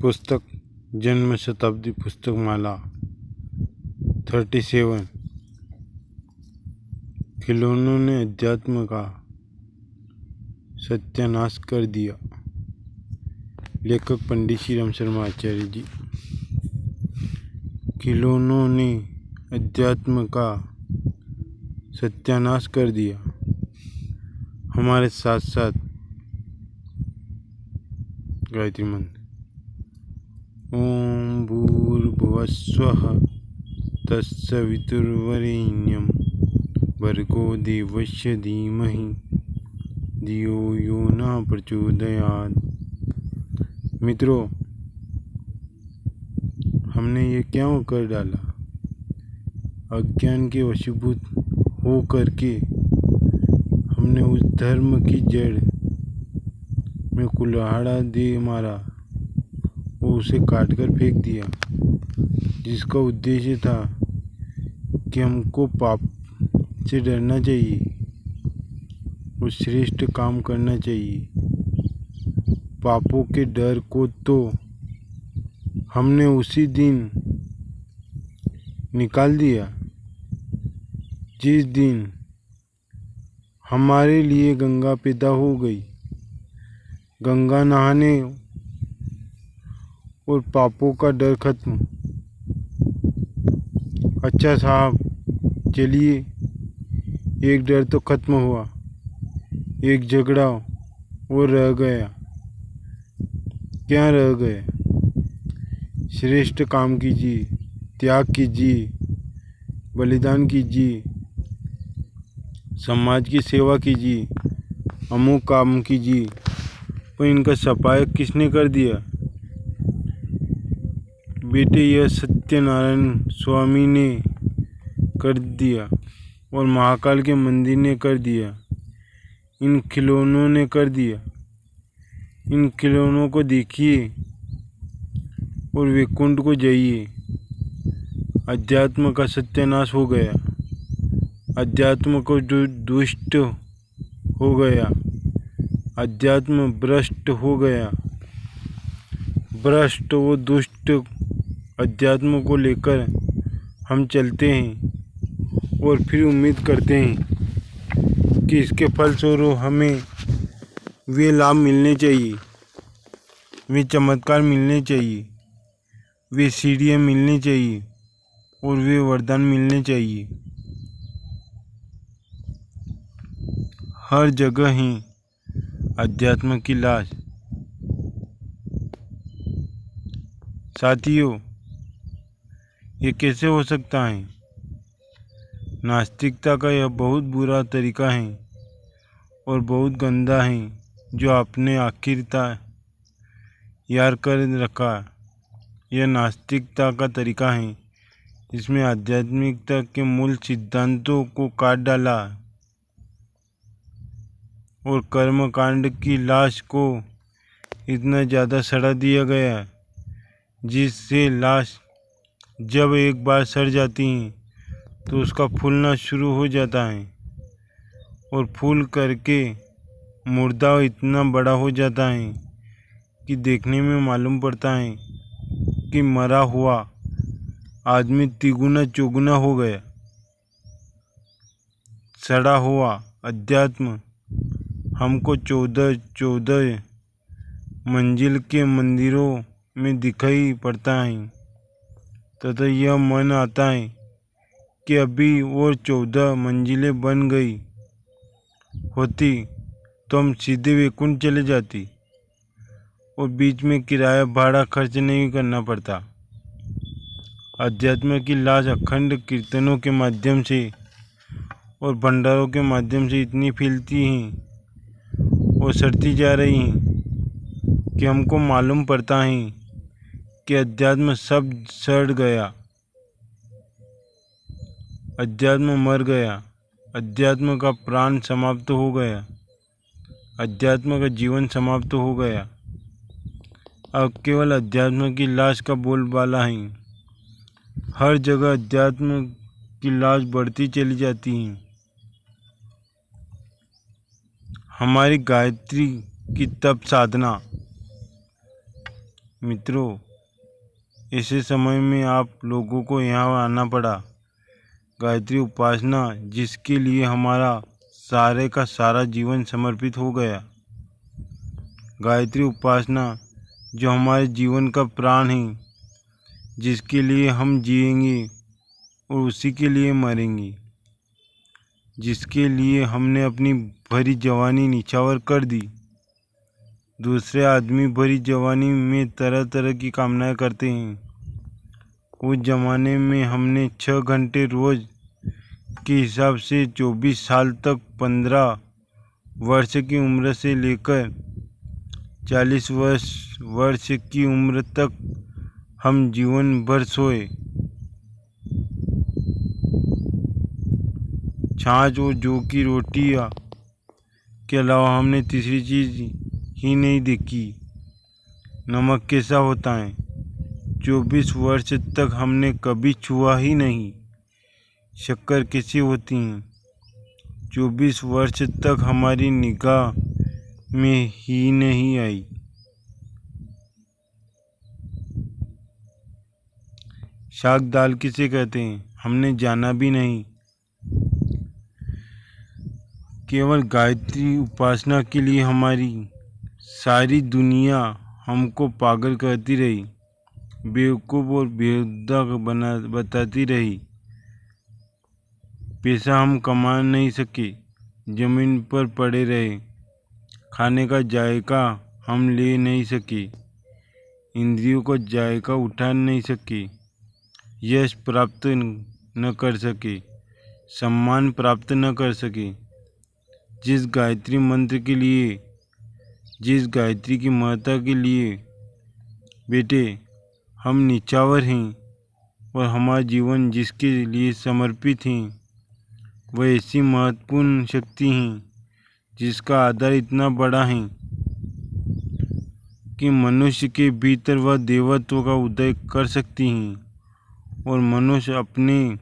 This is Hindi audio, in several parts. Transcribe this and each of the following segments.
पुस्तक जन्म शताब्दी पुस्तक माला 37। खिलौनों ने अध्यात्म का सत्यानाश कर दिया। लेखक पंडित श्री राम शर्मा आचार्य जी। खिलौनों ने अध्यात्म का सत्यानाश कर दिया। हमारे साथ साथ गायत्री मंत्र। ओम भूर्भुवस्वः तत्सवितुर्वरेण्यं भर्गो देवस्य धीमहि धियो यो न प्रचोदयात्। मित्रों, हमने ये क्या कर डाला? अज्ञान के वशीभूत हो करके हमने उस धर्म की जड़ में कुल्हाड़ा दे मारा और उसे काट कर फेंक दिया, जिसका उद्देश्य था कि हमको पाप से डरना चाहिए और श्रेष्ठ काम करना चाहिए। पापों के डर को तो हमने उसी दिन निकाल दिया जिस दिन हमारे लिए गंगा पैदा हो गई। गंगा नहाने और पापों का डर खत्म। अच्छा साहब, चलिए, एक डर तो खत्म हुआ, एक झगड़ा वो रह गया। क्या रह गया? श्रेष्ठ काम कीजिए, त्याग कीजिए, बलिदान कीजिए, समाज की सेवा कीजिए, अमुक काम कीजिए। पर इनका सफाया किसने कर दिया? बेटे, यह सत्यनारायण स्वामी ने कर दिया और महाकाल के मंदिर ने कर दिया। इन खिलौनों ने कर दिया। इन खिलौनों को देखिए और वैकुंठ को जाइए। अध्यात्म का सत्यानाश हो गया। अध्यात्म को जो दुष्ट हो गया, अध्यात्म भ्रष्ट हो गया। भ्रष्ट वो दुष्ट अध्यात्म को लेकर हम चलते हैं और फिर उम्मीद करते हैं कि इसके फलस्वरूप हमें वे लाभ मिलने चाहिए, वे चमत्कार मिलने चाहिए, वे सीढ़ियाँ मिलनी चाहिए और वे वरदान मिलने चाहिए। हर जगह ही अध्यात्म की लाश। साथियों, ये कैसे हो सकता है? नास्तिकता का यह बहुत बुरा तरीका है और बहुत गंदा है, जो आपने आखिर यार कर रखा। यह नास्तिकता का तरीका है, इसमें आध्यात्मिकता के मूल सिद्धांतों को काट डाला और कर्मकांड की लाश को इतना ज़्यादा सड़ा दिया गया, जिससे लाश जब एक बार सड़ जाती है तो उसका फूलना शुरू हो जाता है और फूल करके मुर्दा इतना बड़ा हो जाता है कि देखने में मालूम पड़ता है कि मरा हुआ आदमी तिगुना चौगुना हो गया। सड़ा हुआ अध्यात्म हमको 14 मंजिल के मंदिरों में दिखाई पड़ता है, तथा यह मन आता है कि अभी और 14 मंजिलें बन गई होती तो हम सीधे वैकुंठ चले जाती और बीच में किराया भाड़ा खर्च नहीं करना पड़ता। अध्यात्म की लाश अखंड कीर्तनों के माध्यम से और भंडारों के माध्यम से इतनी फैलती हैं और सड़ती जा रही हैं कि हमको मालूम पड़ता है कि अध्यात्म सब सड़ गया, अध्यात्म मर गया, अध्यात्म का प्राण समाप्त हो गया, अध्यात्म का जीवन समाप्त हो गया। अब केवल अध्यात्म की लाश का बोलबाला है। हर जगह अध्यात्म की लाश बढ़ती चली जाती है। हमारी गायत्री की तप साधना मित्रों, ऐसे समय में आप लोगों को यहाँ आना पड़ा। गायत्री उपासना जिसके लिए हमारा सारे का सारा जीवन समर्पित हो गया। गायत्री उपासना जो हमारे जीवन का प्राण है, जिसके लिए हम जिएंगे और उसी के लिए मरेंगे, जिसके लिए हमने अपनी भरी जवानी निछावर कर दी। दूसरे आदमी भरी जवानी में तरह तरह की कामनाएं करते हैं। उस जमाने में हमने 6 घंटे रोज के हिसाब से 24 साल तक 15 वर्ष की उम्र से लेकर 40 वर्ष की उम्र तक हम जीवन भर सोए। छाछ और जौ की रोटियां के अलावा हमने तीसरी चीज ही नहीं देखी। नमक कैसा होता है 24 वर्ष तक हमने कभी छुआ ही नहीं। शक्कर कैसी होती है 24 वर्ष तक हमारी निगाह में ही नहीं आई। शाक दाल किसे कहते हैं हमने जाना भी नहीं। केवल गायत्री उपासना के लिए हमारी सारी दुनिया हमको पागल कहती रही, बेवकूफ़ और बेहुदा बताती रही। पैसा हम कमा नहीं सके, ज़मीन पर पड़े रहे। खाने का जायका हम ले नहीं सके, इंद्रियों का जायका उठा नहीं सके। यश प्राप्त न कर सके, सम्मान प्राप्त न कर सके। जिस गायत्री मंत्र के लिए, जिस गायत्री की महत्ता के लिए बेटे हम निछावर हैं और हमारा जीवन जिसके लिए समर्पित है, वह ऐसी महत्वपूर्ण शक्ति है जिसका आधार इतना बड़ा है कि मनुष्य के भीतर वह देवत्व का उदय कर सकती हैं और मनुष्य अपने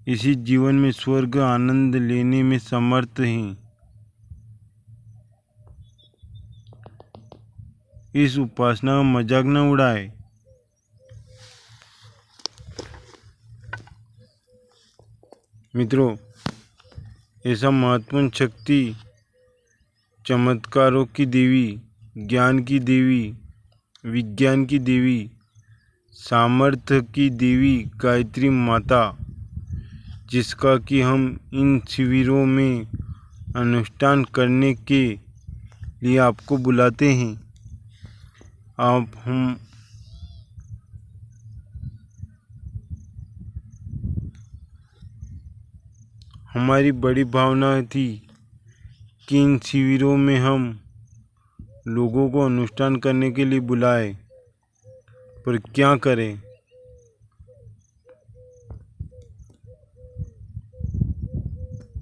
इसी जीवन में स्वर्ग आनंद लेने में समर्थ हैं। इस उपासना का मजाक न उड़ाए। मित्रों, ऐसा महत्वपूर्ण शक्ति, चमत्कारों की देवी, ज्ञान की देवी, विज्ञान की देवी, सामर्थ्य की देवी गायत्री माता, जिसका कि हम इन शिविरों में अनुष्ठान करने के लिए आपको बुलाते हैं। आप हमारी बड़ी भावना थी कि इन शिविरों में हम लोगों को अनुष्ठान करने के लिए बुलाए, पर क्या करें,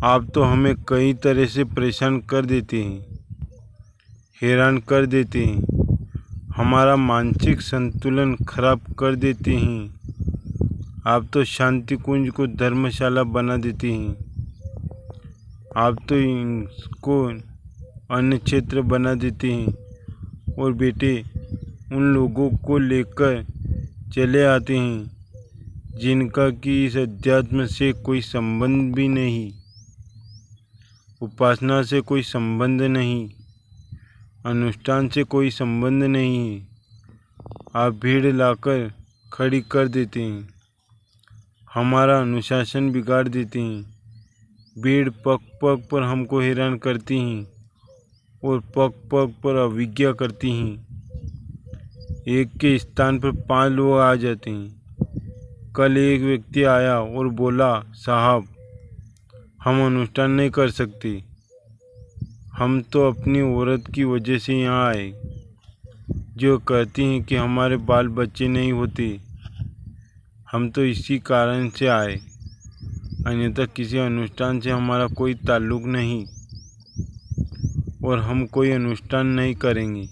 आप तो हमें कई तरह से परेशान कर देते हैं, हैरान कर देते हैं, हमारा मानसिक संतुलन खराब कर देते हैं। आप तो शांति कुंज को धर्मशाला बना देते हैं। आप तो इनको अन्य क्षेत्र बना देते हैं और बेटे उन लोगों को लेकर चले आते हैं जिनका कि इस अध्यात्म से कोई संबंध भी नहीं, उपासना से कोई संबंध नहीं, अनुष्ठान से कोई संबंध नहीं है। आप भीड़ लाकर खड़ी कर देते हैं, हमारा अनुशासन बिगाड़ देते हैं। भीड़ पग पग पर हमको हैरान करती हैं और पग पग पर अवज्ञा करती हैं। एक के स्थान पर 5 लोग आ जाते हैं। कल एक व्यक्ति आया और बोला, साहब हम अनुष्ठान नहीं कर सकते, हम तो अपनी औरत की वजह से यहाँ आए, जो कहती हैं कि हमारे बाल बच्चे नहीं होते, हम तो इसी कारण से आए, अन्यथा किसी अनुष्ठान से हमारा कोई ताल्लुक नहीं और हम कोई अनुष्ठान नहीं करेंगे।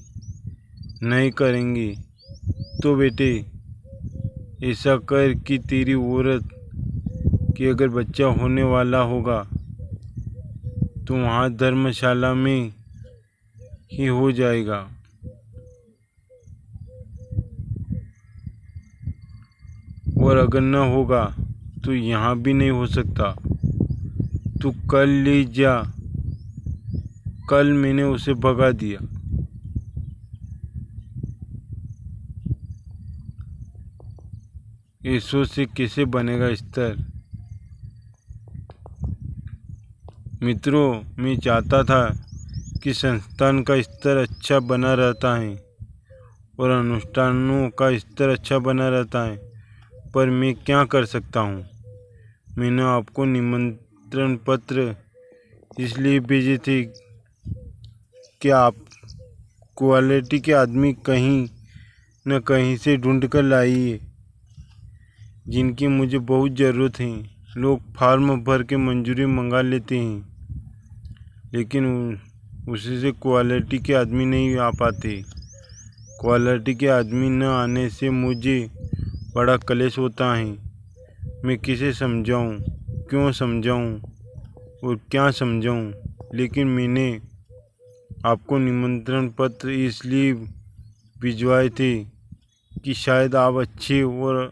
तो बेटे ऐसा कर कि तेरी औरत कि अगर बच्चा होने वाला होगा तो वहाँ धर्मशाला में ही हो जाएगा। और अगर न होगा तो यहाँ भी नहीं हो सकता। तू कल ले जा। कल मैंने उसे भगा दिया। ऐसों से कैसे बनेगा स्तर? मित्रों, मैं चाहता था कि संस्थान का स्तर अच्छा बना रहता है और अनुष्ठानों का स्तर अच्छा बना रहता है, पर मैं क्या कर सकता हूँ। मैंने आपको निमंत्रण पत्र इसलिए भेजे थे कि आप क्वालिटी के आदमी कहीं न कहीं से ढूंढ कर लाइए, जिनकी मुझे बहुत ज़रूरत है। लोग फॉर्म भर के मंजूरी मंगा लेते हैं, लेकिन उसी से क्वालिटी के आदमी नहीं आ पाते। क्वालिटी के आदमी न आने से मुझे बड़ा कलेश होता है। मैं किसे समझाऊं, क्यों समझाऊं और क्या समझाऊं। लेकिन मैंने आपको निमंत्रण पत्र इसलिए भिजवाए थे कि शायद आप अच्छे और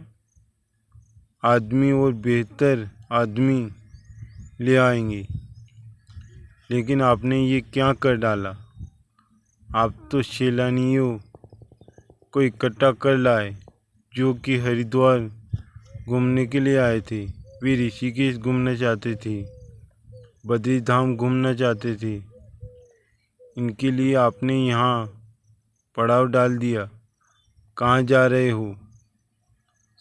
आदमी और बेहतर आदमी ले आएंगे। लेकिन आपने ये क्या कर डाला? आप तो सैलानियों को इकट्ठा कर लाए जो कि हरिद्वार घूमने के लिए आए थे। वे ऋषिकेश घूमना चाहते थे, बद्री धाम घूमना चाहते थे। इनके लिए आपने यहाँ पड़ाव डाल दिया। कहाँ जा रहे हो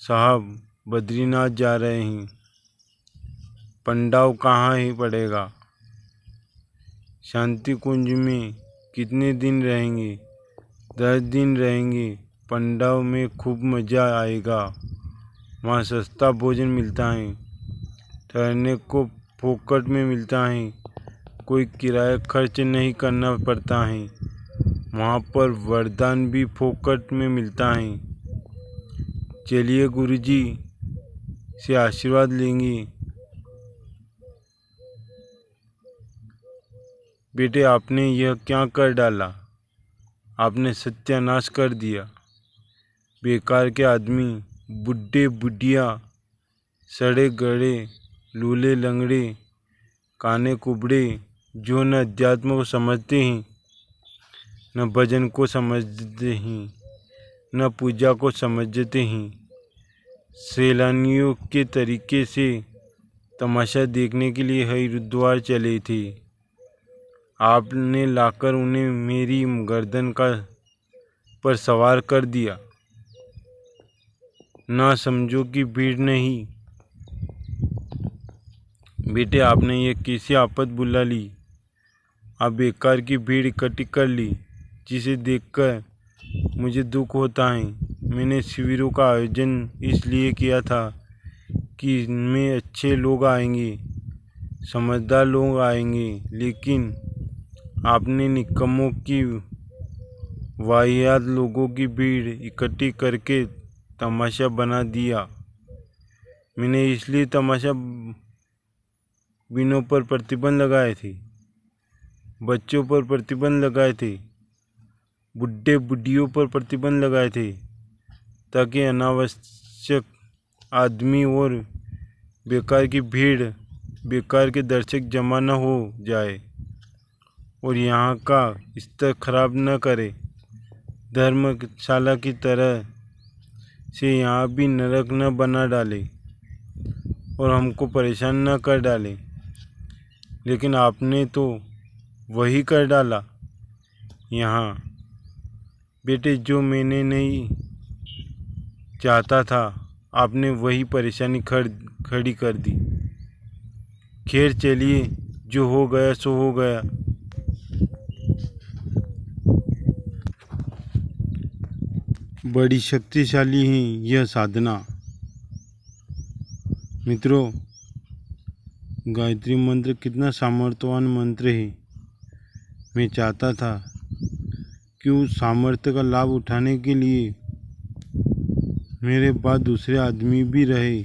साहब? बद्रीनाथ जा रहे हैं। पंडाव कहाँ ही पड़ेगा? शांति कुंज में कितने दिन रहेंगे? 10 दिन रहेंगे। पंडाव में खूब मज़ा आएगा। वहाँ सस्ता भोजन मिलता है, ठहरने को फोकट में मिलता है, कोई किराया खर्च नहीं करना पड़ता है। वहाँ पर वरदान भी फोकट में मिलता है। चलिए गुरुजी से आशीर्वाद लेंगे। बेटे, आपने यह क्या कर डाला? आपने सत्यानाश कर दिया। बेकार के आदमी, बुढ़े बुढ़िया, सड़े गड़े, लूले लंगड़े, काने कुबड़े, जो न अध्यात्म को समझते हैं, न भजन को समझते हैं, न पूजा को समझते हैं, सैलानियों के तरीके से तमाशा देखने के लिए हरिद्वार चले थे। आपने लाकर उन्हें मेरी गर्दन पर सवार कर दिया। ना समझो कि भीड़ नहीं। बेटे, आपने ये कैसी आफत बुला ली? आप बेकार की भीड़ इकट्ठी कर ली, जिसे देखकर मुझे दुख होता है। मैंने शिविरों का आयोजन इसलिए किया था कि इनमें अच्छे लोग आएंगे, समझदार लोग आएंगे, लेकिन आपने निकम्मों की वाहियात लोगों की भीड़ इकट्ठी करके तमाशा बना दिया। मैंने इसलिए तमाशा बिनों पर प्रतिबंध लगाए थे, बच्चों पर प्रतिबंध लगाए थे, बुढ़े बुढ़ियों पर प्रतिबंध लगाए थे, ताकि अनावश्यक आदमी और बेकार की भीड़, बेकार के दर्शक जमा न हो जाए और यहाँ का स्तर खराब न करे। धर्मशाला की तरह से यहाँ भी नरक न बना डाले और हमको परेशान न कर डाले। लेकिन आपने तो वही कर डाला यहाँ। बेटे, जो मैंने नहीं चाहता था, आपने वही परेशानी खड़ी कर दी। खैर चलिए, जो हो गया सो हो गया। बड़ी शक्तिशाली है यह साधना। मित्रों, गायत्री मंत्र कितना सामर्थ्यवान मंत्र है। मैं चाहता था कि उस सामर्थ्य का लाभ उठाने के लिए मेरे बाद दूसरे आदमी भी रहे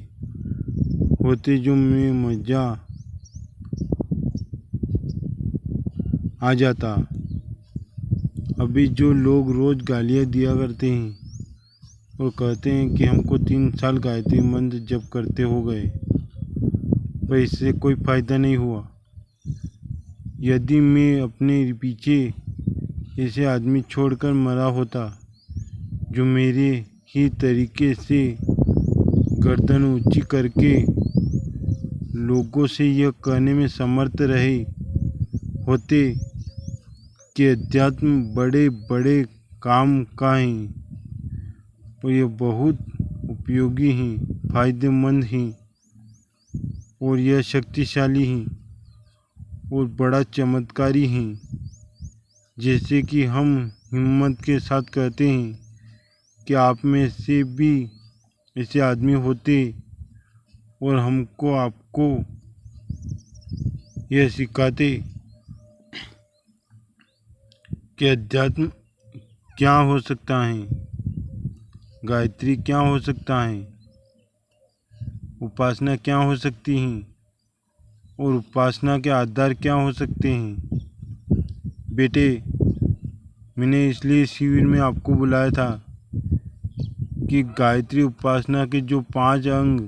होते, जो में मज़ा आ जाता। अभी जो लोग रोज़ गालियाँ दिया करते हैं, और कहते हैं कि हमको 3 साल गायत्री मंत्र जप करते हो गए, पर इससे कोई फ़ायदा नहीं हुआ। यदि मैं अपने पीछे ऐसे आदमी छोड़कर मरा होता जो मेरे ही तरीके से गर्दन ऊंची करके लोगों से यह कहने में समर्थ रहे होते कि अध्यात्म बड़े बड़े काम का है और यह बहुत उपयोगी हैं, फायदेमंद हैं और यह शक्तिशाली हैं और बड़ा चमत्कारी हैं, जैसे कि हम हिम्मत के साथ कहते हैं कि आप में से भी ऐसे आदमी होते और हमको आपको यह सिखाते कि अध्यात्म क्या हो सकता है, गायत्री क्या हो सकता है, उपासना क्या हो सकती है और उपासना के आधार क्या हो सकते हैं। बेटे, मैंने इसलिए शिविर में आपको बुलाया था कि गायत्री उपासना के जो 5 अंग,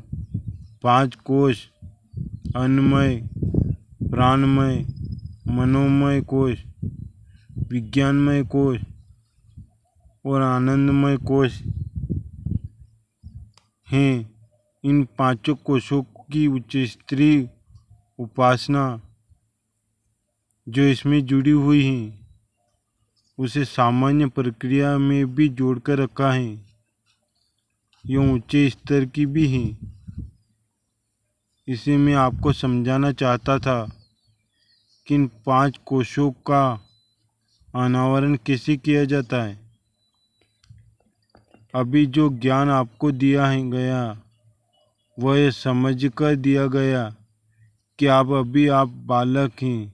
5 कोश, अन्नमय, प्राणमय, मनोमय कोश, विज्ञानमय कोश और आनंदमय कोश हैं, इन 5 कोशों की उच्च स्तरीय उपासना जो इसमें जुड़ी हुई है उसे सामान्य प्रक्रिया में भी जोड़कर रखा है। यह ऊंचे स्तर की भी है। इसे मैं आपको समझाना चाहता था कि इन 5 कोशों का अनावरण कैसे किया जाता है। अभी जो ज्ञान आपको दिया गया वह यह समझ कर दिया गया कि आप बालक हैं।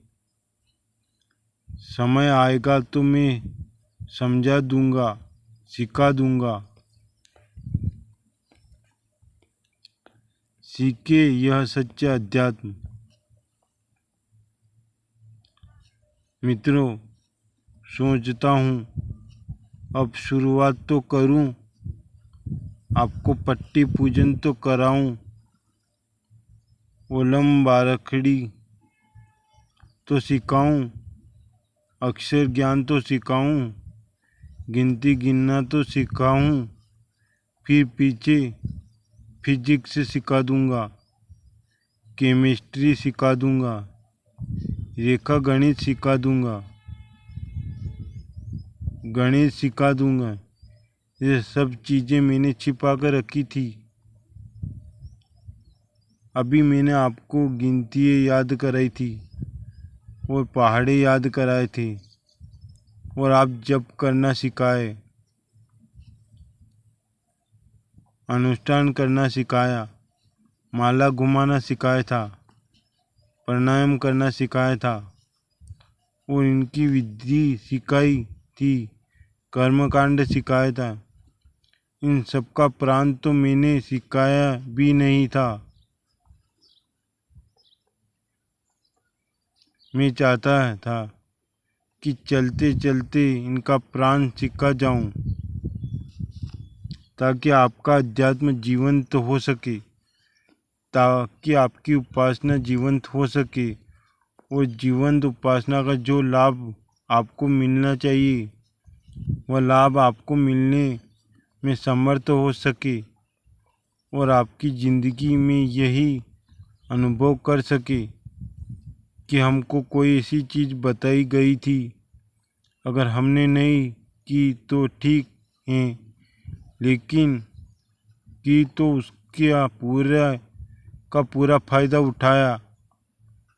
समय आएगा तो मैं समझा दूंगा, सिखा दूंगा। सीखे यह सच्चा अध्यात्म। मित्रों, सोचता हूँ अब शुरुआत तो करूँ, आपको पट्टी पूजन तो कराऊँ, ओलम बारखड़ी तो सिखाऊँ, अक्षर ज्ञान तो सिखाऊँ, गिनती गिनना तो सिखाऊँ, फिर पीछे फिजिक्स सिखा दूंगा, केमिस्ट्री सिखा दूंगा, रेखा गणित सिखा दूंगा, गणित सिखा दूंगा। ये सब चीज़ें मैंने छिपा कर रखी थी। अभी मैंने आपको गिनती याद कराई थी और पहाड़े याद कराए थे और आप जप करना सिखाए, अनुष्ठान करना सिखाया, माला घुमाना सिखाया था, प्राणायाम करना सिखाया था और इनकी विधि सिखाई थी, कर्मकांड सिखाया था। इन सब का प्राण तो मैंने सिखाया भी नहीं था। मैं चाहता था कि चलते चलते इनका प्राण सिखा जाऊं ताकि आपका अध्यात्म जीवंत हो सके, ताकि आपकी उपासना जीवंत हो सके और जीवंत उपासना का जो लाभ आपको मिलना चाहिए वह लाभ आपको मिलने में समर्थ हो सके और आपकी ज़िंदगी में यही अनुभव कर सके कि हमको कोई ऐसी चीज़ बताई गई थी, अगर हमने नहीं की तो ठीक है, लेकिन की तो उसका पूरा फ़ायदा उठाया।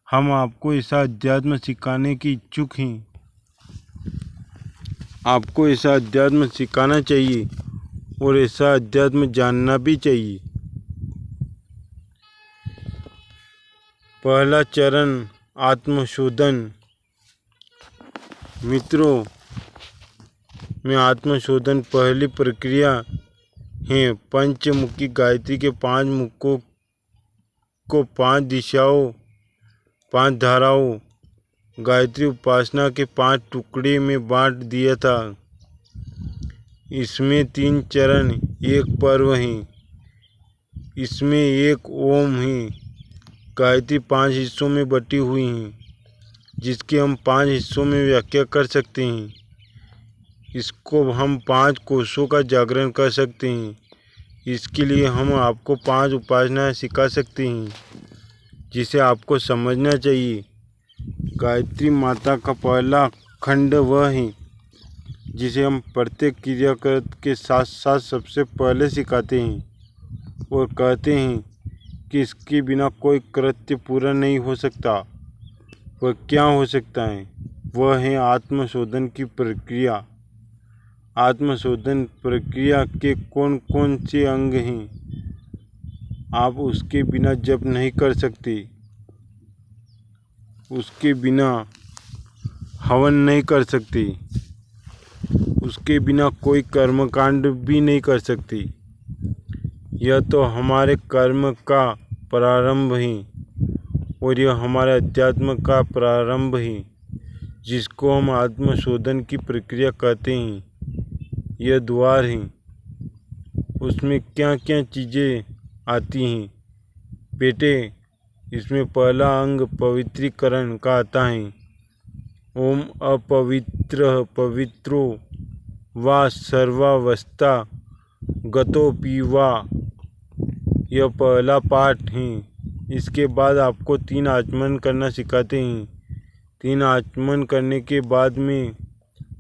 हम आपको ऐसा अध्यात्म सिखाने की इच्छुक हैं। आपको ऐसा अध्यात्म सिखाना चाहिए और ऐसा अध्यात्म जानना भी चाहिए। पहला चरण आत्मशोधन। मित्रों, में आत्मशोधन पहली प्रक्रिया है। पंचमुखी गायत्री के 5 मुखों को 5 दिशाओं, 5 धाराओं, गायत्री उपासना के 5 टुकड़े में बांट दिया था। इसमें 3 चरण, एक पर्व है। इसमें एक ओम है। गायत्री 5 हिस्सों में बटी हुई हैं, जिसके हम 5 हिस्सों में व्याख्या कर सकते हैं। इसको हम 5 कोशों का जागरण कर सकते हैं। इसके लिए हम आपको 5 उपासनाएं सिखा सकते हैं, जिसे आपको समझना चाहिए। गायत्री माता का पहला खंड वह है जिसे हम प्रत्येक क्रियाकृत के साथ साथ सबसे पहले सिखाते हैं और कहते हैं कि इसके बिना कोई कृत्य पूरा नहीं हो सकता। वह क्या हो सकता है? वह है आत्मशोधन की प्रक्रिया। आत्मशोधन प्रक्रिया के कौन कौन से अंग हैं? आप उसके बिना जप नहीं कर सकते, उसके बिना हवन नहीं कर सकते, उसके बिना कोई कर्मकांड भी नहीं कर सकते। यह तो हमारे कर्म का प्रारंभ है और यह हमारे अध्यात्म का प्रारंभ है, जिसको हम आत्मशोधन की प्रक्रिया कहते हैं। यह द्वार है। उसमें क्या क्या चीज़ें आती हैं बेटे? इसमें पहला अंग पवित्रीकरण का आता है। ओम अपवित्र पवित्रो वा सर्वावस्था गतोपि वा, यह पहला पाठ है। इसके बाद आपको 3 आचमन करना सिखाते हैं। 3 आचमन करने के बाद में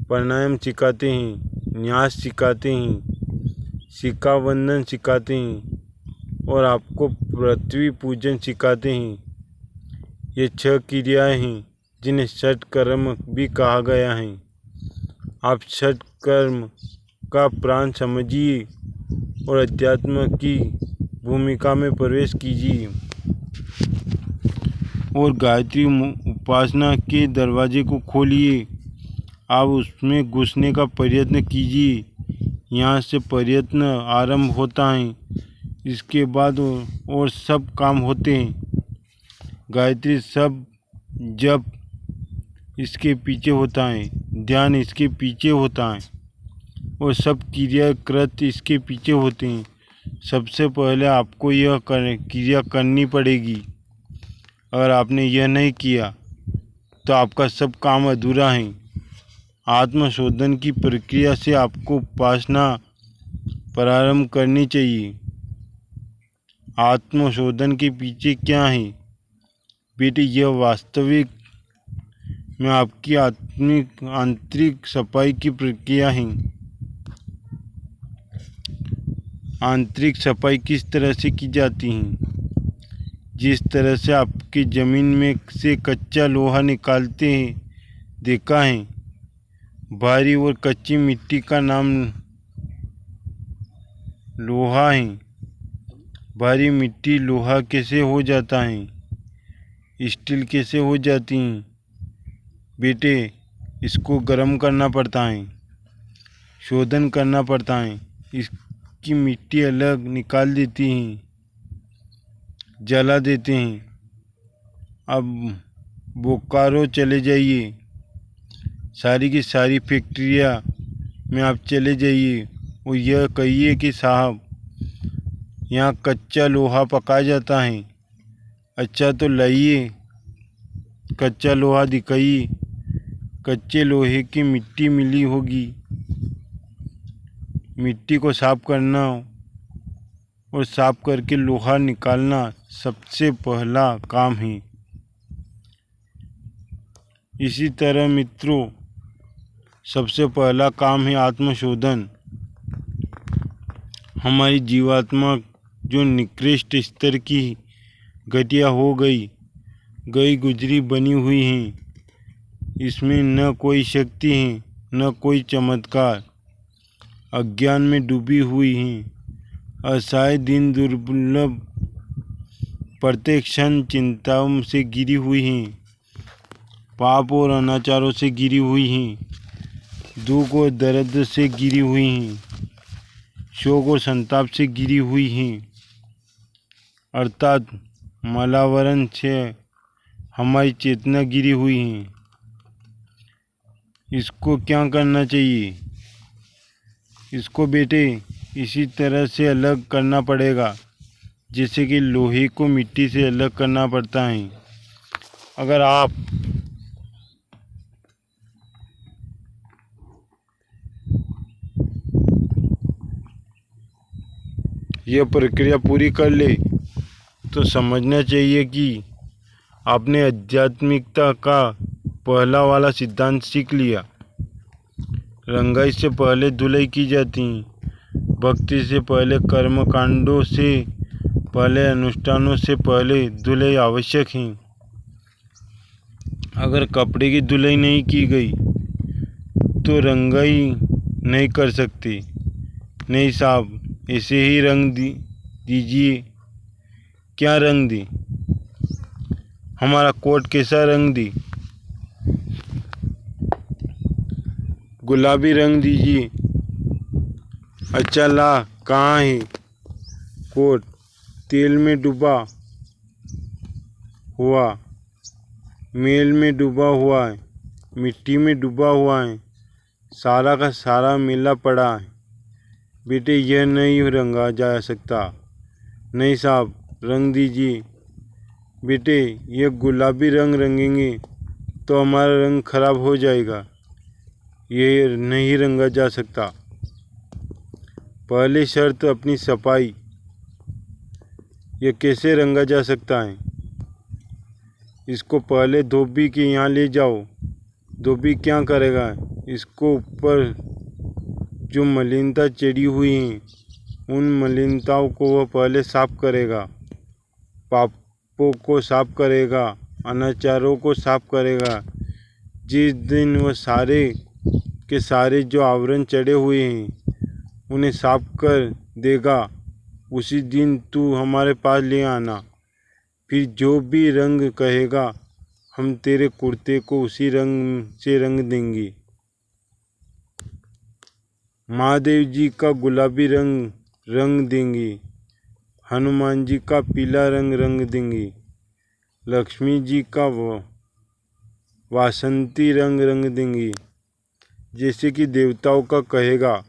प्राणायाम सिखाते हैं, न्यास सिखाते हैं, सिक्का बंधन सिखाते हैं और आपको पृथ्वी पूजन सिखाते हैं। ये 6 क्रियाएं हैं जिन्हें षट कर्म भी कहा गया है। आप षट कर्म का प्राण समझिए और अध्यात्म की भूमिका में प्रवेश कीजिए और गायत्री उपासना के दरवाजे को खोलिए। आप उसमें घुसने का प्रयत्न कीजिए। यहाँ से प्रयत्न आरंभ होता है, इसके बाद और सब काम होते हैं। गायत्री सब जप इसके पीछे होता है, ध्यान इसके पीछे होता है और सब क्रिया कृत इसके पीछे होते हैं। सबसे पहले आपको यह क्रिया करनी पड़ेगी। अगर आपने यह नहीं किया तो आपका सब काम अधूरा है। आत्मशोधन की प्रक्रिया से आपको उपासना प्रारंभ करनी चाहिए। आत्मशोधन के पीछे क्या है बेटे? यह वास्तविक में आपकी आंतरिक सफाई की प्रक्रिया है। आंतरिक सफाई किस तरह से की जाती है? जिस तरह से आपकी ज़मीन में से कच्चा लोहा निकालते हैं, देखा है? भारी और कच्ची मिट्टी का नाम लोहा है। भारी मिट्टी लोहा कैसे हो जाता है? स्टील कैसे हो जाती है बेटे? इसको गर्म करना पड़ता है, शोधन करना पड़ता है। इसकी मिट्टी अलग निकाल देती हैं, जला देते हैं। अब बोकारो चले जाइए, सारी की सारी फैक्ट्रिया में आप चले जाइए और यह कहिए कि साहब यहाँ कच्चा लोहा पकाया जाता है। अच्छा तो लाइए कच्चा लोहा दिखाइए। कच्चे लोहे की मिट्टी मिली होगी। मिट्टी को साफ करना और साफ करके लोहा निकालना सबसे पहला काम है। इसी तरह मित्रों, सबसे पहला काम है आत्मशोधन। हमारी जीवात्मा जो निकृष्ट स्तर की घटिया हो गई गुजरी बनी हुई हैं, इसमें न कोई शक्ति है न कोई चमत्कार। अज्ञान में डूबी हुई हैं, असहाय दिन दुर्लभ प्रत्येक क्षण चिंताओं से घिरी हुई हैं, पाप और अनाचारों से घिरी हुई हैं, दुख और दर्द से घिरी हुई हैं, शोक और संताप से घिरी हुई हैं, अर्थात मलावरण से हमारी चेतना घिरी हुई है। इसको क्या करना चाहिए? इसको बेटे इसी तरह से अलग करना पड़ेगा जैसे कि लोहे को मिट्टी से अलग करना पड़ता है। अगर आप यह प्रक्रिया पूरी कर ले तो समझना चाहिए कि आपने आध्यात्मिकता का पहला वाला सिद्धांत सीख लिया। रंगाई से पहले धुलाई की जाती है, भक्ति से पहले, कर्म कांडों से पहले, अनुष्ठानों से पहले धुलाई आवश्यक है। अगर कपड़े की धुलाई नहीं की गई तो रंगाई नहीं कर सकते। नहीं साहब, ऐसे ही रंग दीजिए। क्या रंग दी? हमारा कोट कैसा रंग दी? गुलाबी रंग दीजिए। अच्छा ला, कहाँ है कोट? तेल में डूबा हुआ, मेल में डूबा हुआ है, मिट्टी में डूबा हुआ है, सारा का सारा मेला पड़ा है। बेटे यह नहीं रंगा जा सकता। नहीं साहब, रंग दीजिए। बेटे यह गुलाबी रंग रंगेंगे तो हमारा रंग खराब हो जाएगा, ये नहीं रंगा जा सकता। पहली शर्त अपनी सफाई। यह कैसे रंगा जा सकता है? इसको पहले धोबी के यहाँ ले जाओ। धोबी क्या करेगा? इसको ऊपर जो मलिनता चढ़ी हुई है उन मलिनताओं को वह पहले साफ करेगा, पापों को साफ करेगा, अनाचारों को साफ करेगा। जिस दिन वह सारे के सारे जो आवरण चढ़े हुए हैं उन्हें साफ कर देगा, उसी दिन तू हमारे पास ले आना। फिर जो भी रंग कहेगा हम तेरे कुर्ते को उसी रंग से रंग देंगे। महादेव जी का गुलाबी रंग रंग देंगे, हनुमान जी का पीला रंग रंग देंगे, लक्ष्मी जी का वासंती रंग रंग देंगे। जैसे कि देवताओं का कहेगा,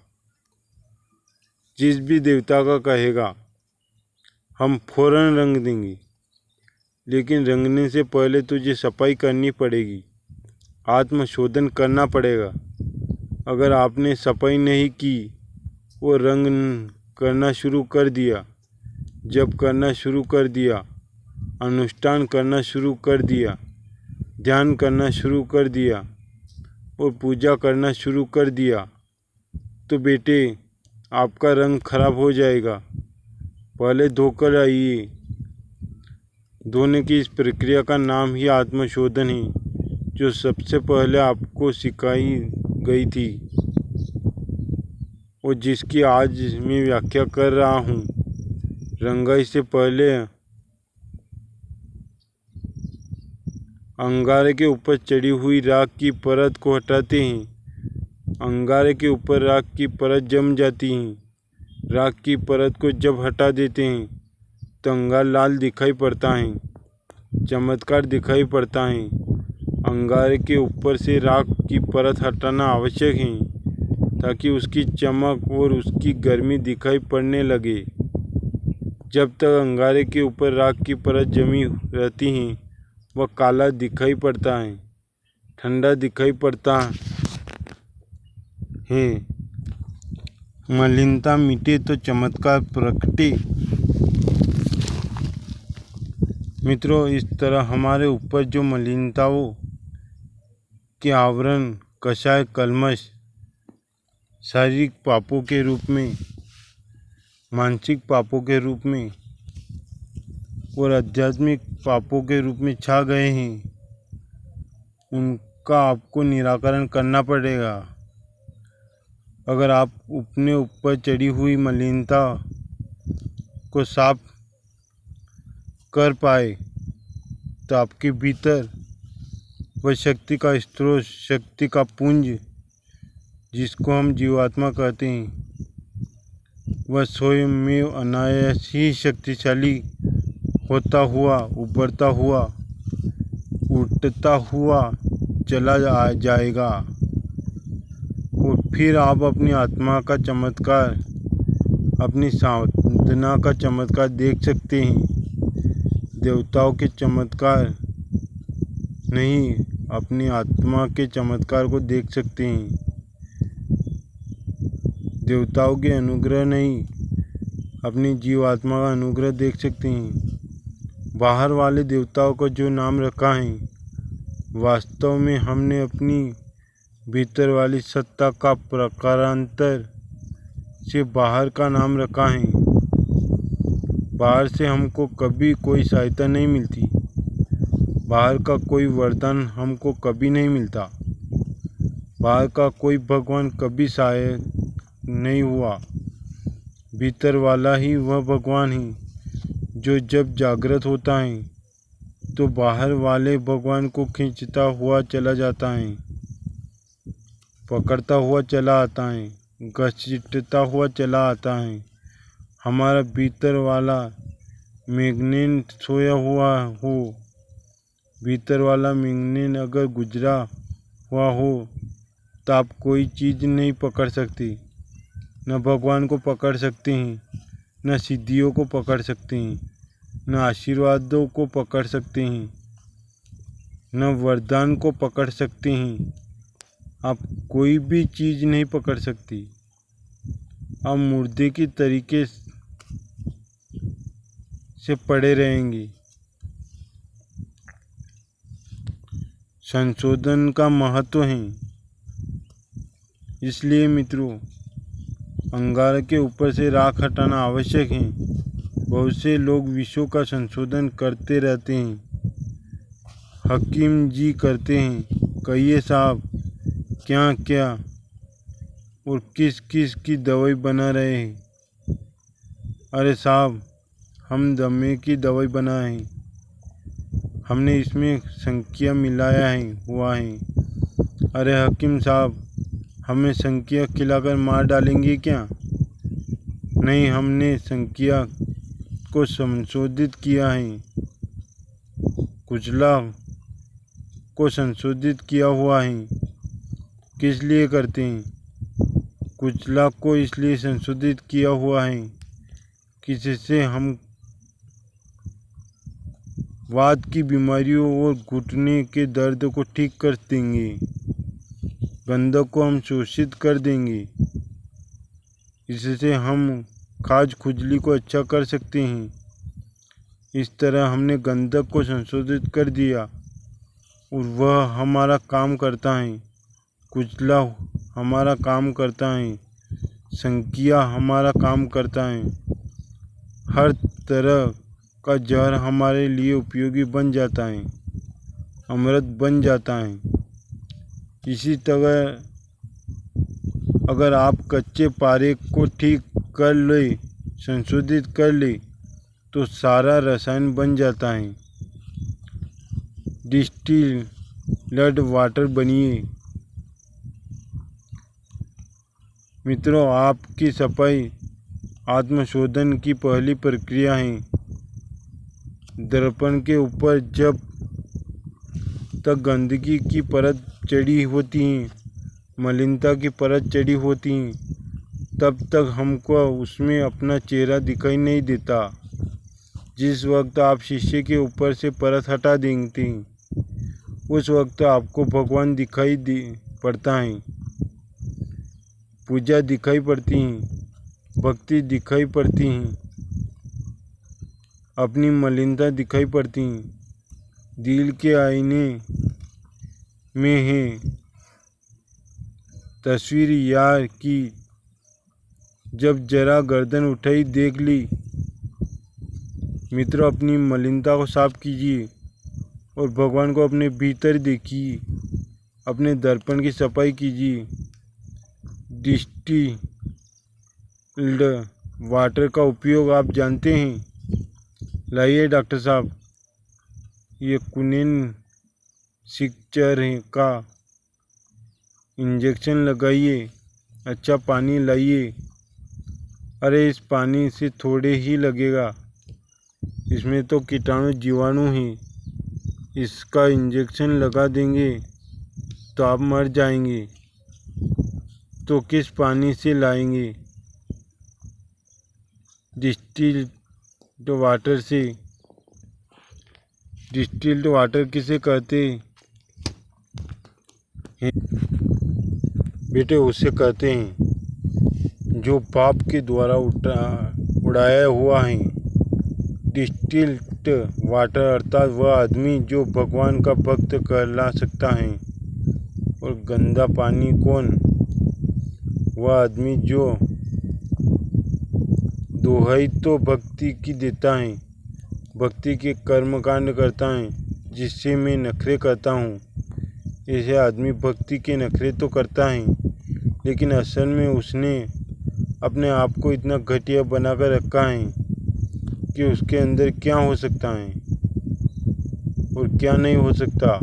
जिस भी देवता का कहेगा हम फौरन रंग देंगे। लेकिन रंगने से पहले तुझे सफाई करनी पड़ेगी, आत्मशोधन करना पड़ेगा। अगर आपने सफाई नहीं की, वो रंग करना शुरू कर दिया, जप करना शुरू कर दिया, अनुष्ठान करना शुरू कर दिया, ध्यान करना शुरू कर दिया और पूजा करना शुरू कर दिया, तो बेटे आपका रंग खराब हो जाएगा। पहले धोकर आइए। धोने की इस प्रक्रिया का नाम ही आत्मशोधन है, जो सबसे पहले आपको सिखाई गई थी और जिसकी आज मैं व्याख्या कर रहा हूँ। रंगाई से पहले अंगारे के ऊपर चढ़ी हुई राख की परत को हटाते हैं। अंगारे के ऊपर राख की परत जम जाती है। राख की परत को जब हटा देते हैं तो अंगार लाल दिखाई पड़ता है, चमत्कार दिखाई पड़ता है। अंगारे के ऊपर से राख की परत हटाना आवश्यक है ताकि उसकी चमक और उसकी गर्मी दिखाई पड़ने लगे। जब तक अंगारे के ऊपर राख की परत जमी रहती है वह काला दिखाई पड़ता है, ठंडा दिखाई पड़ता है। मलिनता मिटे तो चमत्कार प्रकटे। मित्रों, इस तरह हमारे ऊपर जो मलिनताओं के आवरण, कषाय, कल्मश, शारीरिक पापों के रूप में, मानसिक पापों के रूप में और आध्यात्मिक पापों के रूप में छा गए हैं, उनका आपको निराकरण करना पड़ेगा। अगर आप अपने ऊपर चढ़ी हुई मलिनता को साफ कर पाए तो आपके भीतर वह शक्ति का स्रोत, शक्ति का पुंज, जिसको हम जीवात्मा कहते हैं, वह स्वयं में अनायास ही शक्तिशाली होता हुआ, उभरता हुआ, उठता हुआ चला जाएगा और फिर आप अपनी आत्मा का चमत्कार, अपनी साधना का चमत्कार देख सकते हैं। देवताओं के चमत्कार नहीं, अपनी आत्मा के चमत्कार को देख सकते हैं। देवताओं के अनुग्रह नहीं, अपनी जीवात्मा का अनुग्रह देख सकते हैं। बाहर वाले देवताओं को जो नाम रखा है, वास्तव में हमने अपनी भीतर वाली सत्ता का प्रकारांतर से बाहर का नाम रखा है। बाहर से हमको कभी कोई सहायता नहीं मिलती, बाहर का कोई वरदान हमको कभी नहीं मिलता, बाहर का कोई भगवान कभी सहायक नहीं हुआ। भीतर वाला ही वह भगवान है जो जब जागृत होता है तो बाहर वाले भगवान को खींचता हुआ चला जाता है, पकड़ता हुआ चला आता है, घसीटता हुआ चला आता है। हमारा भीतर वाला मैग्नेट सोया हुआ हो, भीतर वाला मैग्नेट अगर गुजरा हुआ हो तो आप कोई चीज़ नहीं पकड़ सकते। न भगवान को पकड़ सकते हैं, न सिद्धियों को पकड़ सकते हैं, न आशीर्वादों को पकड़ सकते हैं, न वरदान को पकड़ सकते हैं। आप कोई भी चीज़ नहीं पकड़ सकती। आप मुर्दे की तरीके से पड़े रहेंगे। संशोधन का महत्व है। इसलिए मित्रों, अंगार के ऊपर से राख हटाना आवश्यक है। बहुत से लोग विश्व का संशोधन करते रहते हैं। हकीम जी करते हैं, कहिए साहब क्या क्या और किस किस की दवाई बना रहे हैं। अरे साहब, हम दमे की दवाई बनाए हैं, हमने इसमें संख्या मिलाया है हुआ है। अरे हकीम साहब, हमें संख्या खिलाकर मार डालेंगे क्या? नहीं, हमने संख्या को संशोधित किया है, कुचला को संशोधित किया हुआ है। किस लिए करते हैं? कुचला को इसलिए संशोधित किया हुआ है जिससे हम वात की बीमारियों और घुटने के दर्द को ठीक कर देंगे, गंधक को हम शोषित कर देंगे। इससे हम खाज खुजली को अच्छा कर सकते हैं। इस तरह हमने गंधक को संशोधित कर दिया और वह हमारा काम करता है। कुचला हमारा काम करता है, संख्या हमारा काम करता है। हर तरह का जहर हमारे लिए उपयोगी बन जाता है, अमृत बन जाता है। इसी तरह अगर आप कच्चे पारे को ठीक कर ले, संशोधित कर ले, तो सारा रसायन बन जाता है। डिस्टिल्ड वाटर बनिए। मित्रों, आपकी सफाई आत्मशोधन की पहली प्रक्रिया है। दर्पण के ऊपर जब तक गंदगी की परत चढ़ी होती है, मलिनता की परत चढ़ी होती है, तब तक हमको उसमें अपना चेहरा दिखाई नहीं देता। जिस वक्त आप शीशे के ऊपर से परत हटा देंगे, उस वक्त आपको भगवान दिखाई पड़ता है, पूजा दिखाई पड़ती है, भक्ति दिखाई पड़ती है, अपनी मलिनता दिखाई पड़ती है। दिल के आईने में है तस्वीर यार की, जब जरा गर्दन उठाई देख ली। मित्रों, अपनी मलिनता को साफ कीजिए और भगवान को अपने भीतर देखिए। अपने दर्पण की सफाई कीजिए। डिस्टिल्ड वाटर का उपयोग आप जानते हैं। लाइए डॉक्टर साहब, ये कुनेन सिक्चर का इंजेक्शन लगाइए। अच्छा पानी लाइए। अरे इस पानी से थोड़े ही लगेगा, इसमें तो कीटाणु जीवाणु हैं। इसका इंजेक्शन लगा देंगे तो आप मर जाएंगे। तो किस पानी से लाएंगे? डिस्टिल्ड वाटर से। डिस्टिल्ड वाटर किसे कहते हैं बेटे? उसे कहते हैं जो पाप के द्वारा उड़ाया हुआ है। डिस्टिल्ड वाटर अर्थात वह आदमी जो भगवान का भक्त कहला सकता है। और गंदा पानी कौन? वह आदमी जो दुहाई तो भक्ति की देता है, भक्ति के कर्मकांड करता है, जिससे मैं नखरे करता हूँ। ऐसे आदमी भक्ति के नखरे तो करता है, लेकिन असल में उसने अपने आप को इतना घटिया बनाकर रखा है कि उसके अंदर क्या हो सकता है और क्या नहीं हो सकता।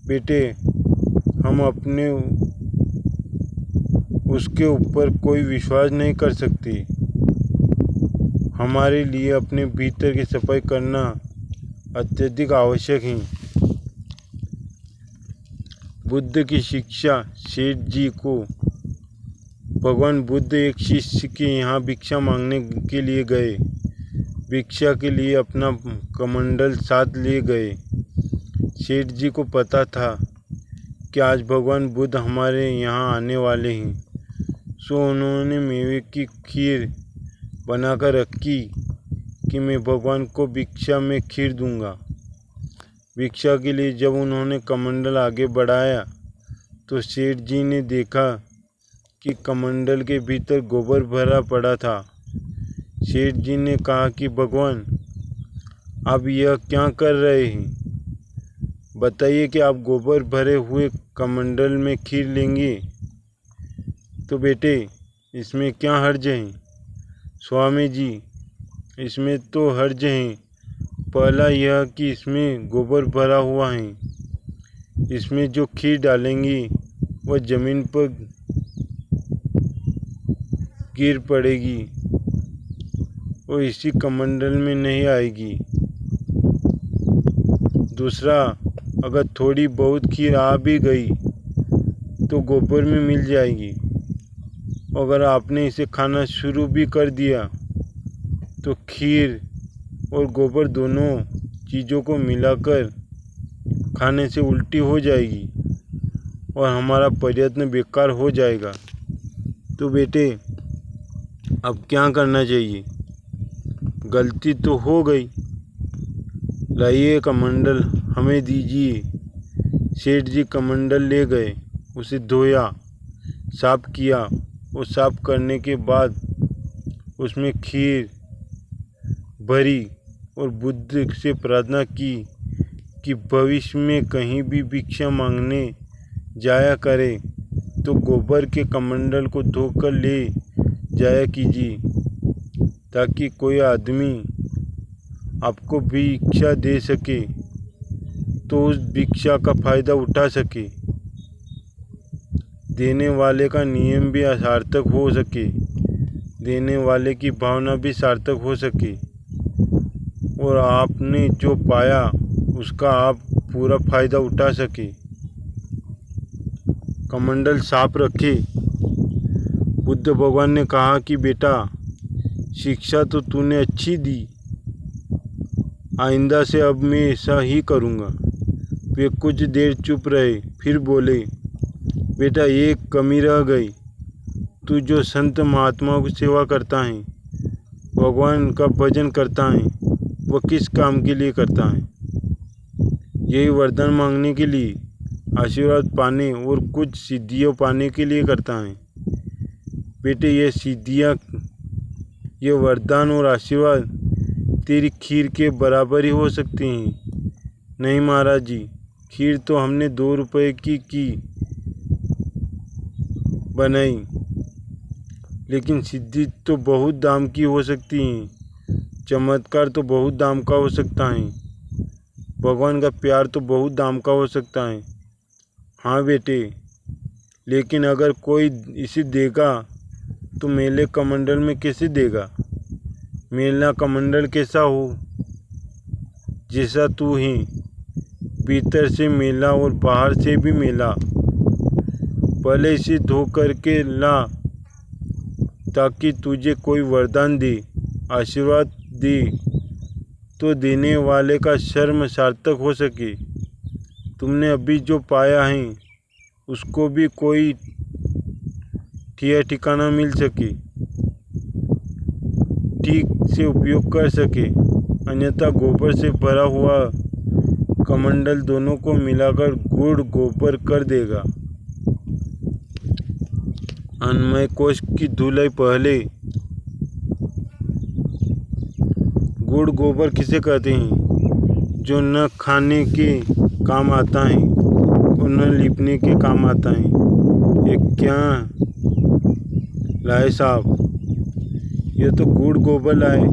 बेटे, हम अपने उसके ऊपर कोई विश्वास नहीं कर सकते। हमारे लिए अपने भीतर की सफाई करना अत्यधिक आवश्यक है। बुद्ध की शिक्षा। सेठ जी को भगवान बुद्ध एक शिष्य के यहाँ भिक्षा मांगने के लिए गए। भिक्षा के लिए अपना कमंडल साथ ले गए। सेठ जी को पता था कि आज भगवान बुद्ध हमारे यहाँ आने वाले हैं, सो उन्होंने मेवे की खीर बनाकर रखी कि मैं भगवान को भिक्षा में खीर दूंगा। भिक्षा के लिए जब उन्होंने कमंडल आगे बढ़ाया तो सेठ जी ने देखा कि कमंडल के भीतर गोबर भरा पड़ा था। सेठ जी ने कहा कि भगवान, आप यह क्या कर रहे हैं? बताइए कि आप गोबर भरे हुए कमंडल में खीर लेंगे तो बेटे इसमें क्या हर्ज है? स्वामी जी, इसमें तो हर्ज है। पहला यह कि इसमें गोबर भरा हुआ है। इसमें जो खीर डालेंगी वह जमीन पर गिर पड़ेगी और इसी कमंडल में नहीं आएगी। दूसरा, अगर थोड़ी बहुत खीर आ भी गई तो गोबर में मिल जाएगी। अगर आपने इसे खाना शुरू भी कर दिया तो खीर और गोबर दोनों चीज़ों को मिलाकर खाने से उल्टी हो जाएगी और हमारा प्रयत्न बेकार हो जाएगा। तो बेटे, अब क्या करना चाहिए? गलती तो हो गई, लाइए कमंडल हमें दीजिए। सेठ जी कमंडल ले गए, उसे धोया, साफ किया और साफ करने के बाद उसमें खीर भरी और बुद्ध से प्रार्थना की कि भविष्य में कहीं भी भिक्षा मांगने जाया करे तो गोबर के कमंडल को धोकर ले जाया कीजिए, ताकि कोई आदमी आपको भिक्षा दे सके तो उस भिक्षा का फ़ायदा उठा सके, देने वाले का नियम भी सार्थक हो सके, देने वाले की भावना भी सार्थक हो सके और आपने जो पाया उसका आप पूरा फ़ायदा उठा सके। कमंडल साफ रखे। बुद्ध भगवान ने कहा कि बेटा, शिक्षा तो तूने अच्छी दी, आइंदा से अब मैं ऐसा ही करूँगा। वे कुछ देर चुप रहे, फिर बोले, बेटा एक कमी रह गई। तू जो संत महात्माओं की सेवा करता है, भगवान का भजन करता है, वह किस काम के लिए करता है? यही वरदान मांगने के लिए, आशीर्वाद पाने और कुछ सिद्धियाँ पाने के लिए करता है। बेटे, ये सिद्धियाँ, ये वरदान और आशीर्वाद तेरी खीर के बराबर ही हो सकते हैं। नहीं महाराज जी, खीर तो हमने 2 रुपए की बनाई, लेकिन सिद्धि तो बहुत दाम की हो सकती है। चमत्कार तो बहुत दाम का हो सकता है। भगवान का प्यार तो बहुत दाम का हो सकता है। हाँ बेटे, लेकिन अगर कोई इसे देगा तो मेले कमंडल में कैसे देगा? मेला कमंडल कैसा हो? जैसा तू है, भीतर से मेला और बाहर से भी मेला। पहले इसे धो करके ला ताकि तुझे कोई वरदान दे, आशीर्वाद दे, तो देने वाले का शर्म सार्थक हो सके। तुमने अभी जो पाया है उसको भी कोई ठिकाना मिल सके, ठीक से उपयोग कर सके, अन्यथा गोबर से भरा हुआ कमंडल दोनों को मिलाकर गुड़ गोबर कर देगा। अन्नमय कोश की धुलाई पहले। गुड़ गोबर किसे कहते हैं? जो न खाने के काम आता है और न लिपने के काम आता है। ये क्या लाए साहब? ये तो गुड़ गोबर लाए,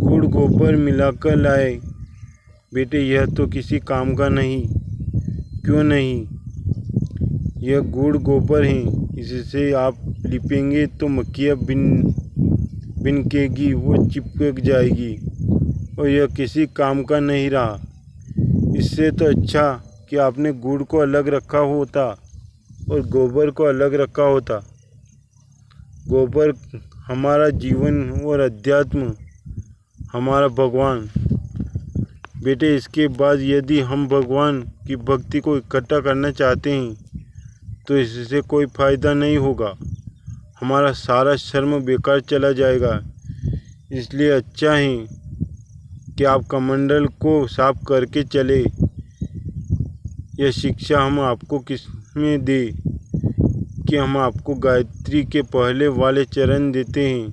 गुड़ गोबर मिलाकर लाए। बेटे यह तो किसी काम का नहीं। क्यों नहीं? यह गुड़ गोबर है, इससे आप लिपेंगे तो मक्खियाँ बिनकेगी, वो चिपक जाएगी और यह किसी काम का नहीं रहा। इससे तो अच्छा कि आपने गुड़ को अलग रखा होता और गोबर को अलग रखा होता। गोबर हमारा जीवन और अध्यात्म, हमारा भगवान। बेटे इसके बाद यदि हम भगवान की भक्ति को इकट्ठा करना चाहते हैं तो इससे कोई फ़ायदा नहीं होगा, हमारा सारा श्रम बेकार चला जाएगा। इसलिए अच्छा है कि आप कमंडल को साफ करके चले। यह शिक्षा हम आपको किसमें दे कि हम आपको गायत्री के पहले वाले चरण देते हैं।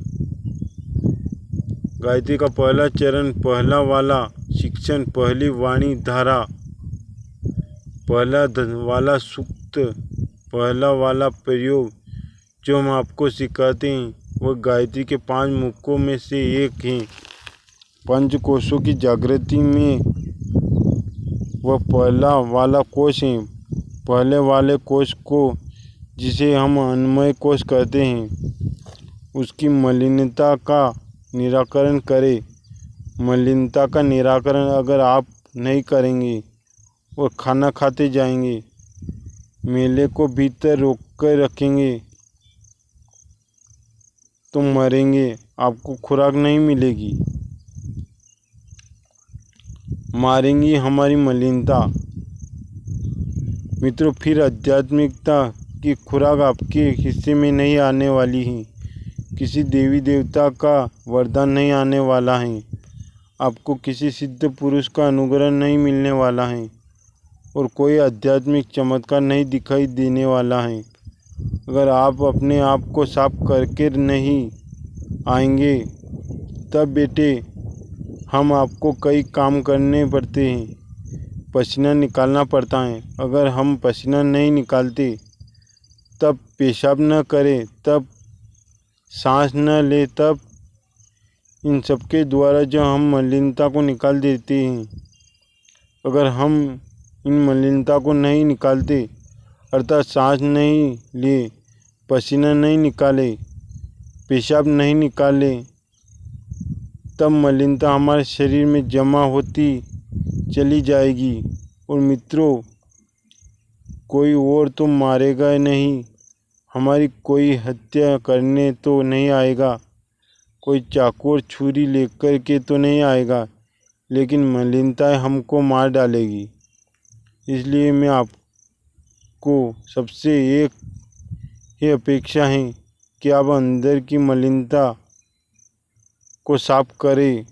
गायत्री का पहला चरण, पहला वाला शिक्षण, पहली वाणी धारा, पहला वाला सूक्त, पहला वाला प्रयोग जो हम आपको सिखाते हैं वह गायत्री के 5 मुखों में से एक है। पंचकोशों की जागृति में वह पहला वाला कोश है। पहले वाले कोश को, जिसे हम अन्नमय कोश कहते हैं, उसकी मलिनता का निराकरण करें। मलिनता का निराकरण अगर आप नहीं करेंगे और खाना खाते जाएंगे, मेले को भीतर रोक कर रखेंगे तो मरेंगे, आपको खुराक नहीं मिलेगी, मारेंगी हमारी मलिनता। मित्रों, फिर आध्यात्मिकता की खुराक आपके हिस्से में नहीं आने वाली है। किसी देवी देवता का वरदान नहीं आने वाला है, आपको किसी सिद्ध पुरुष का अनुग्रह नहीं मिलने वाला है और कोई आध्यात्मिक चमत्कार नहीं दिखाई देने वाला है। अगर आप अपने आप को साफ करके नहीं आएंगे तब बेटे हम आपको कई काम करने पड़ते हैं, पसीना निकालना पड़ता है। अगर हम पसीना नहीं निकालते, तब पेशाब न करें, तब सांस न ले, तब इन सबके द्वारा जो हम मलिनता को निकाल देते हैं, अगर हम इन मलिनता को नहीं निकालते, अर्थात सांस नहीं ले, पसीना नहीं निकाले, पेशाब नहीं निकाले, तब मलिनता हमारे शरीर में जमा होती चली जाएगी। और मित्रों, कोई और तो मारेगा नहीं, हमारी कोई हत्या करने तो नहीं आएगा, कोई चाकू और छुरी लेकर के तो नहीं आएगा, लेकिन मलिनता हमको मार डालेगी। इसलिए मैं आपको सबसे एक ही अपेक्षा है कि आप अंदर की मलिनता को साफ करें